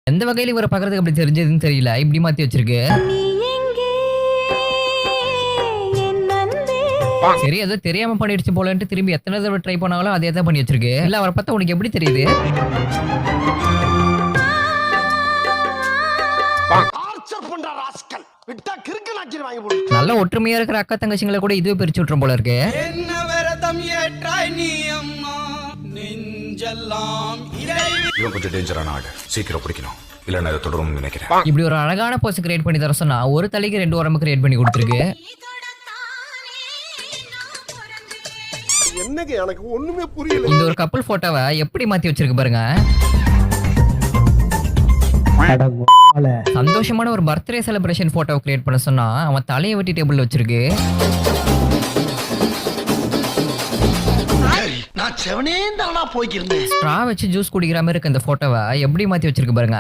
எந்த வகையில இவரை பாக்குறதுக்கு அப்படி தெரிஞ்சதுன்னு தெரியல, இப்படி மாத்தி வச்சிருக்கு. சரி ஏதோ தெரியாம பண்ணிடுச்சு போலன்ட்டு திரும்பி எத்தனை தடவை ட்ரை பண்ணாலும் அதே தான் பண்ணி வச்சிருக்கு. இல்ல அவரை பார்த்தா உனக்கு எப்படி தெரியுது? நல்ல ஒற்றுமையா இருக்கிற அக்கா தங்கச்சிங்களை கூட இதுவே பிரிச்சு விட்டுரும் போல இருக்கு. கொஞ்சம் டேஞ்சரான ஆடு, சீக்கிரம் பிடிக்கணும், இல்ல நான் தொடரும் நினைக்கிறேன். இப்படி ஒரு அழகான போஸ் கிரியேட் பண்ணி தர சொன்னா ஒரு தலைக்கு 2 உடம்பு கிரியேட் பண்ணி கொடுத்துருக்கு. என்னங்க எனக்கு ஒண்ணுமே புரியல. இந்த ஒரு கப்பல் போட்டோவை எப்படி மாத்தி வச்சிருக்கு பாருங்க. சந்தோஷமான ஒரு பர்த்டே செலிப்ரேஷன் போட்டோவை கிரியேட் பண்ண சொன்னா அவன் தலையை வெட்டி டேபிள்ல வச்சிருக்கு. நான் செவனே தானா போய்க்கிருந்தேன். ஸ்ட்ரா வச்சு ஜூஸ் குடிக்கிற மாதிரி இருக்க இந்த போட்டோவை எப்படி மாத்தி வச்சிருக்கு பாருங்க.